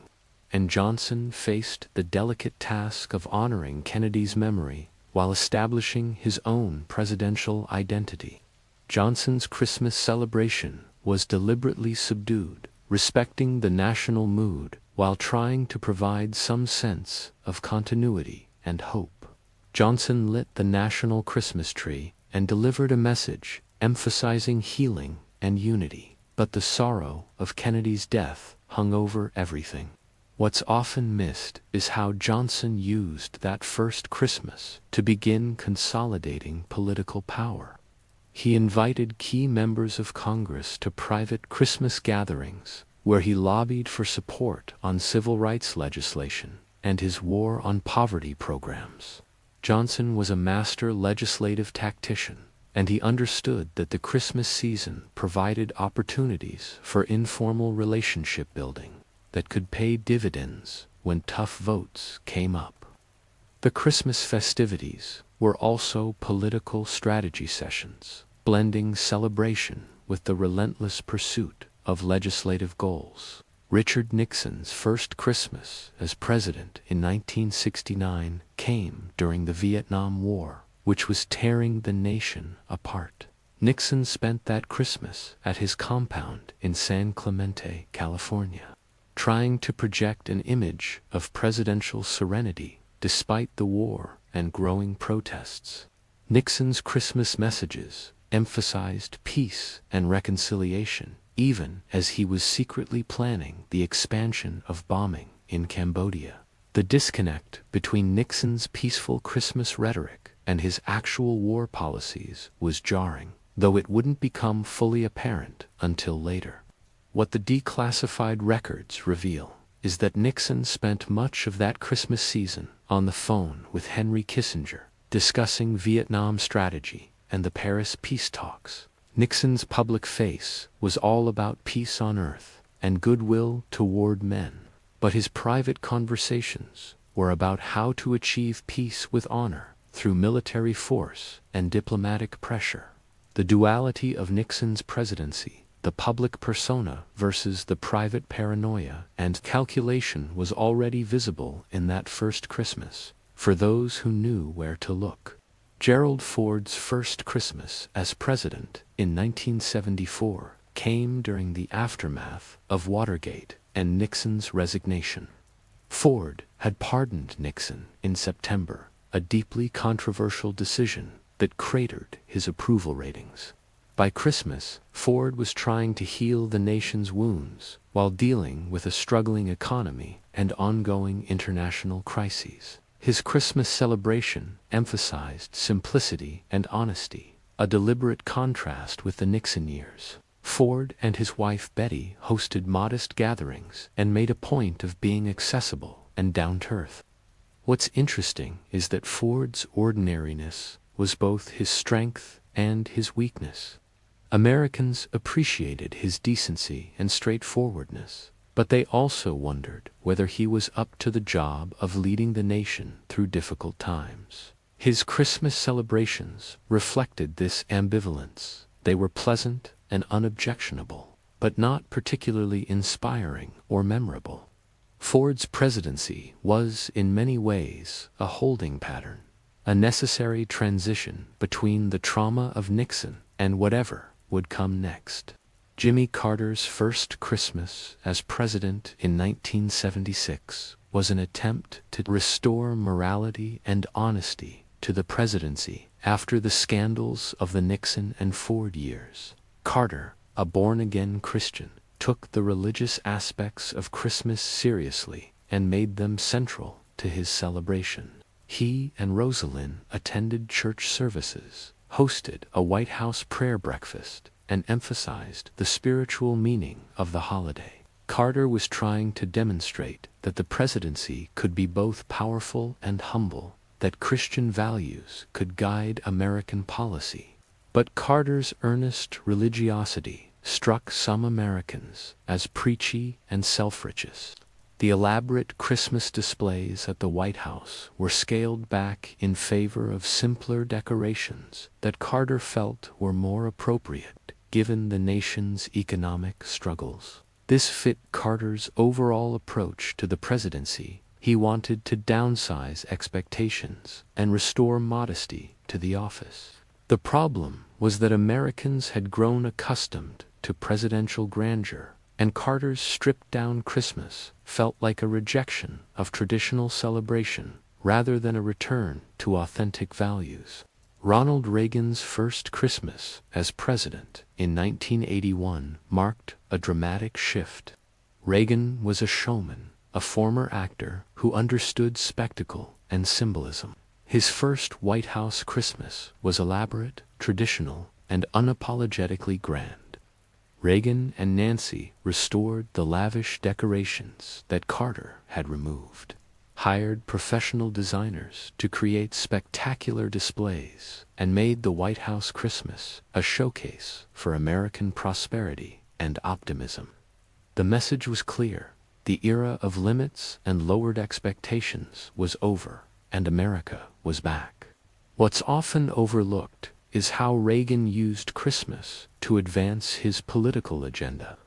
and Johnson faced the delicate task of honoring Kennedy's memory while establishing his own presidential identity. Johnson's Christmas celebration was deliberately subdued, respecting the national mood while trying to provide some sense of continuity and hope. Johnson lit the national Christmas tree and delivered a message emphasizing healing and unity, but the sorrow of Kennedy's death hung over everything. What's often missed is how Johnson used that first Christmas to begin consolidating political power. He invited key members of Congress to private Christmas gatherings, where he lobbied for support on civil rights legislation and his war on poverty programs. Johnson was a master legislative tactician, and he understood that the Christmas season provided opportunities for informal relationship building that could pay dividends when tough votes came up. The Christmas festivities were also political strategy sessions, blending celebration with the relentless pursuit of legislative goals. Richard Nixon's first Christmas as president in 1969 came during the Vietnam War, which was tearing the nation apart. Nixon spent that Christmas at his compound in San Clemente, California, trying to project an image of presidential serenity despite the war and growing protests. Nixon's Christmas messages emphasized peace and reconciliation, even as he was secretly planning the expansion of bombing in Cambodia. The disconnect between Nixon's peaceful Christmas rhetoric and his actual war policies was jarring, though it wouldn't become fully apparent until later. What the declassified records reveal is that Nixon spent much of that Christmas season on the phone with Henry Kissinger, discussing Vietnam strategy and the Paris peace talks. Nixon's public face was all about peace on earth and goodwill toward men, but his private conversations were about how to achieve peace with honor through military force and diplomatic pressure. The duality of Nixon's presidency, the public persona versus the private paranoia and calculation, was already visible in that first Christmas, for those who knew where to look. Gerald Ford's first Christmas as president in 1974 came during the aftermath of Watergate and Nixon's resignation. Ford had pardoned Nixon in September, a deeply controversial decision that cratered his approval ratings. By Christmas, Ford was trying to heal the nation's wounds while dealing with a struggling economy and ongoing international crises. His Christmas celebration emphasized simplicity and honesty, a deliberate contrast with the Nixon years. Ford and his wife Betty hosted modest gatherings and made a point of being accessible and down-to-earth. What's interesting is that Ford's ordinariness was both his strength and his weakness. Americans appreciated his decency and straightforwardness, But they also wondered whether he was up to the job of leading the nation through difficult times. His Christmas celebrations reflected this ambivalence. They were pleasant and unobjectionable, but not particularly inspiring or memorable. Ford's presidency was, in many ways, a holding pattern, a necessary transition between the trauma of Nixon and whatever would come next. Jimmy Carter's first Christmas as president in 1976 was an attempt to restore morality and honesty to the presidency after the scandals of the Nixon and Ford years. Carter, a born-again Christian, took the religious aspects of Christmas seriously and made them central to his celebration. He and Rosalind attended church services, hosted a White House prayer breakfast, and emphasized the spiritual meaning of the holiday. Carter was trying to demonstrate that the presidency could be both powerful and humble, that Christian values could guide American policy. But Carter's earnest religiosity struck some Americans as preachy and self-righteous. The elaborate Christmas displays at the White House were scaled back in favor of simpler decorations that Carter felt were more appropriate given the nation's economic struggles. This fit Carter's overall approach to the presidency. He wanted to downsize expectations and restore modesty to the office. The problem was that Americans had grown accustomed to presidential grandeur, and Carter's stripped-down Christmas felt like a rejection of traditional celebration rather than a return to authentic values. Ronald Reagan's first Christmas as president in 1981 marked a dramatic shift. Reagan was a showman, a former actor who understood spectacle and symbolism. His first White House Christmas was elaborate, traditional, and unapologetically grand. Reagan and Nancy restored the lavish decorations that Carter had removed, hired professional designers to create spectacular displays, and made the White House Christmas a showcase for American prosperity and optimism. The message was clear. The era of limits and lowered expectations was over, and America was back. What's often overlooked is how Reagan used Christmas to advance his political agenda.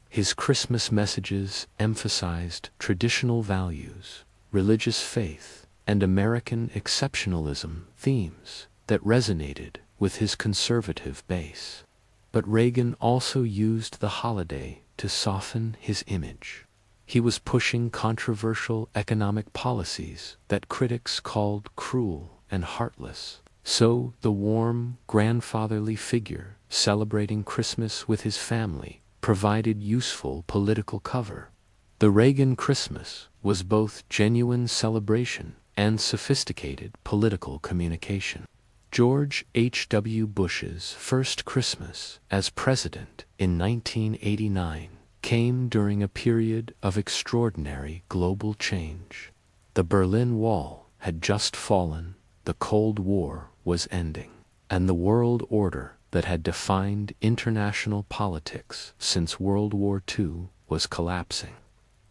His Christmas messages emphasized traditional values, religious faith, and American exceptionalism, themes that resonated with his conservative base. But Reagan also used the holiday to soften his image. He was pushing controversial economic policies that critics called cruel and heartless. So the warm, grandfatherly figure celebrating Christmas with his family provided useful political cover. The Reagan Christmas was both genuine celebration and sophisticated political communication. George H.W. Bush's first Christmas as president in 1989 came during a period of extraordinary global change. The Berlin Wall had just fallen, the Cold War was ending, and the world order that had defined international politics since World War II was collapsing.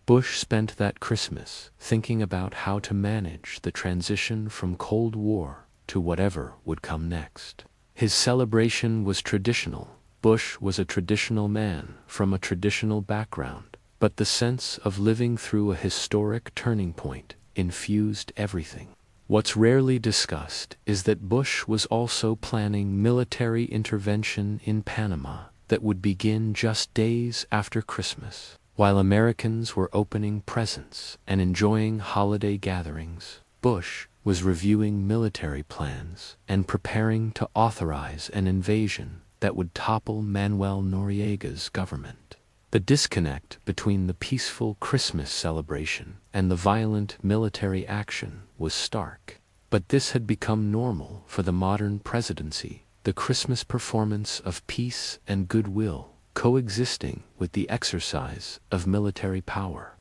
Bush spent that Christmas thinking about how to manage the transition from Cold War to whatever would come next. His celebration was traditional. Bush was a traditional man from a traditional background, but the sense of living through a historic turning point infused everything. What's rarely discussed is that Bush was also planning military intervention in Panama that would begin just days after Christmas. While Americans were opening presents and enjoying holiday gatherings, Bush was reviewing military plans and preparing to authorize an invasion that would topple Manuel Noriega's government. The disconnect between the peaceful Christmas celebration and the violent military action was stark. But this had become normal for the modern presidency, the Christmas performance of peace and goodwill coexisting with the exercise of military power.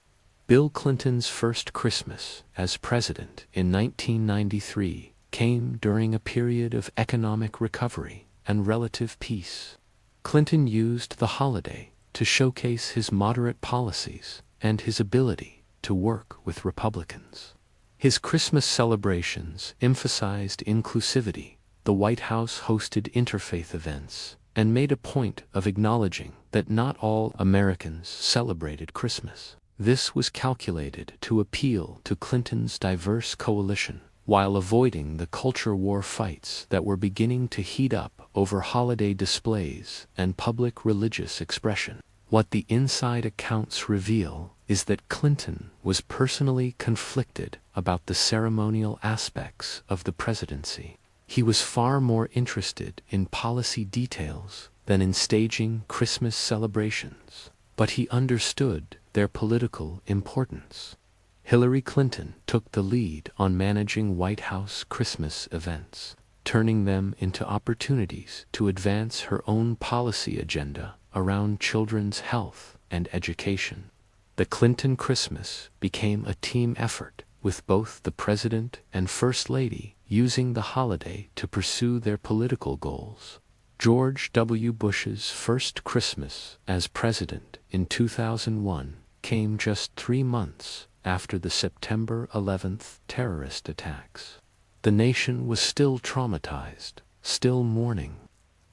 Bill Clinton's first Christmas as president in 1993 came during a period of economic recovery and relative peace. Clinton used the holiday to showcase his moderate policies, and his ability to work with Republicans. His Christmas celebrations emphasized inclusivity. The White House hosted interfaith events and made a point of acknowledging that not all Americans celebrated Christmas. This was calculated to appeal to Clinton's diverse coalition, while avoiding the culture war fights that were beginning to heat up over holiday displays and public religious expression. What the inside accounts reveal is that Clinton was personally conflicted about the ceremonial aspects of the presidency. He was far more interested in policy details than in staging Christmas celebrations, but he understood their political importance. Hillary Clinton took the lead on managing White House Christmas events, turning them into opportunities to advance her own policy agenda around children's health and education. The Clinton Christmas became a team effort, with both the President and First Lady using the holiday to pursue their political goals. George W. Bush's first Christmas as president in 2001 came just 3 months after the September 11th terrorist attacks. The nation was still traumatized, still mourning,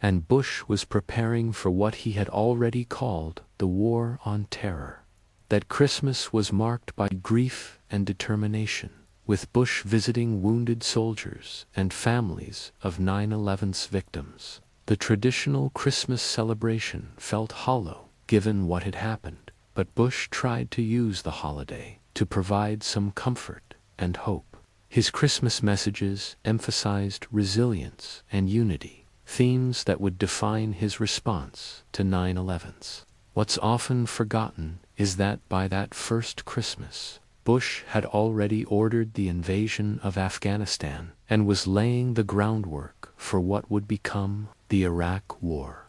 and Bush was preparing for what he had already called the War on Terror. That Christmas was marked by grief and determination, with Bush visiting wounded soldiers and families of 9/11's victims. The traditional Christmas celebration felt hollow, given what had happened, but Bush tried to use the holiday to provide some comfort and hope. His Christmas messages emphasized resilience and unity, themes that would define his response to 9/11's. What's often forgotten is that by that first Christmas, Bush had already ordered the invasion of Afghanistan and was laying the groundwork for what would become the Iraq War.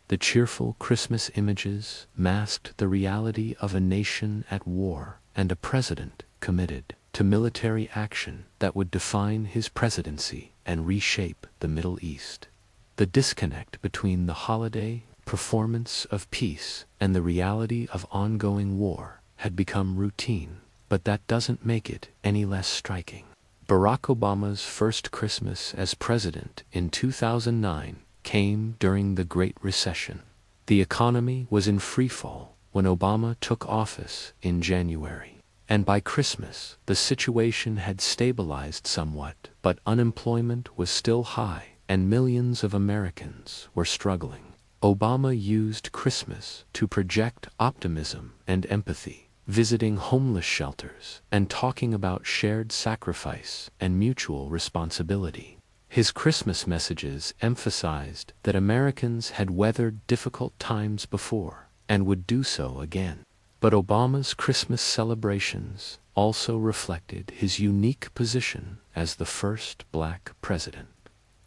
The cheerful Christmas images masked the reality of a nation at war and a president committed to military action that would define his presidency and reshape the Middle East. The disconnect between the holiday performance of peace and the reality of ongoing war had become routine, but that doesn't make it any less striking. Barack Obama's first Christmas as president in 2009 came during the Great Recession. The economy was in freefall when Obama took office in January, and by Christmas the situation had stabilized somewhat, but unemployment was still high and millions of Americans were struggling. Obama used Christmas to project optimism and empathy, visiting homeless shelters and talking about shared sacrifice and mutual responsibility. His Christmas messages emphasized that Americans had weathered difficult times before and would do so again. But Obama's Christmas celebrations also reflected his unique position as the first black president.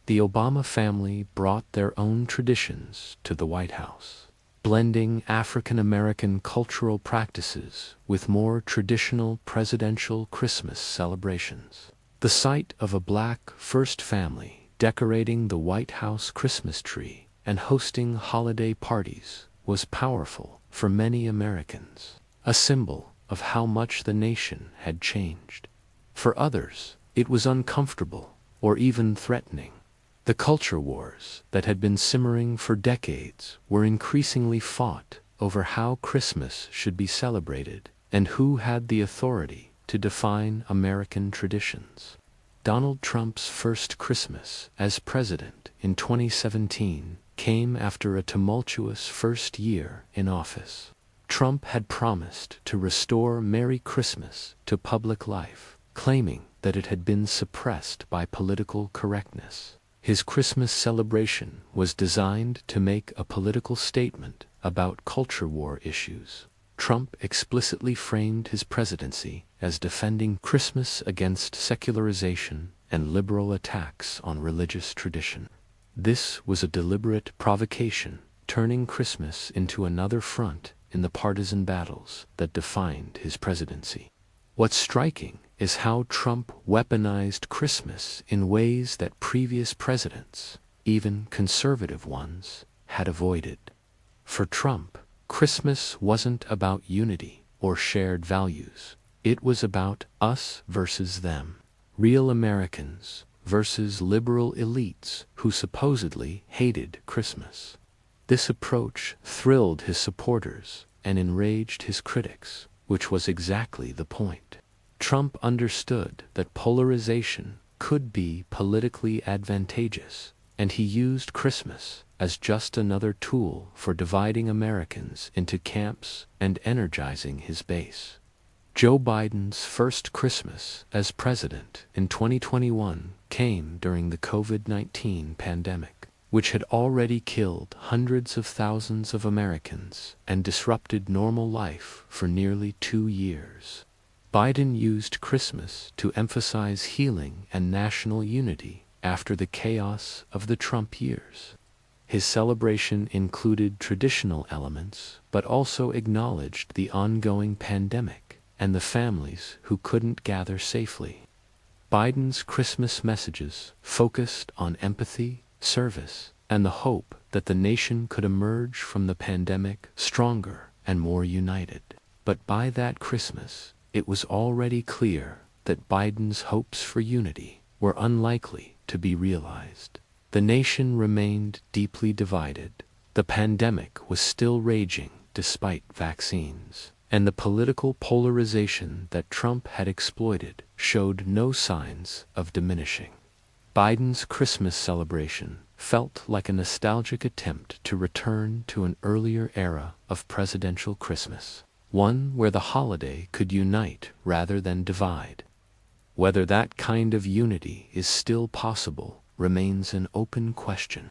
The Obama family brought their own traditions to the White House, blending African American cultural practices with more traditional presidential Christmas celebrations. The sight of a black first family decorating the White House Christmas tree and hosting holiday parties was powerful for many Americans, a symbol of how much the nation had changed. For others, it was uncomfortable or even threatening. The culture wars that had been simmering for decades were increasingly fought over how Christmas should be celebrated and who had the authority to define American traditions. Donald Trump's first Christmas as president in 2017 came after a tumultuous first year in office. Trump had promised to restore Merry Christmas to public life, claiming that it had been suppressed by political correctness. His Christmas celebration was designed to make a political statement about culture war issues. Trump explicitly framed his presidency as defending Christmas against secularization and liberal attacks on religious tradition. This was a deliberate provocation, turning Christmas into another front in the partisan battles that defined his presidency. What's striking is how Trump weaponized Christmas in ways that previous presidents, even conservative ones, had avoided. For Trump, Christmas wasn't about unity, or shared values. It was about us versus them. Real Americans versus liberal elites who supposedly hated Christmas. This approach thrilled his supporters and enraged his critics, which was exactly the point. Trump understood that polarization could be politically advantageous, and he used Christmas as just another tool for dividing Americans into camps and energizing his base. Joe Biden's first Christmas as president in 2021 came during the COVID-19 pandemic, which had already killed hundreds of thousands of Americans and disrupted normal life for nearly 2 years. Biden used Christmas to emphasize healing and national unity after the chaos of the Trump years. His celebration included traditional elements, but also acknowledged the ongoing pandemic and the families who couldn't gather safely. Biden's Christmas messages focused on empathy, service, and the hope that the nation could emerge from the pandemic stronger and more united. But by that Christmas, it was already clear that Biden's hopes for unity were unlikely to be realized. The nation remained deeply divided. The pandemic was still raging despite vaccines, and the political polarization that Trump had exploited showed no signs of diminishing. Biden's Christmas celebration felt like a nostalgic attempt to return to an earlier era of presidential Christmas, one where the holiday could unite rather than divide. Whether that kind of unity is still possible remains an open question.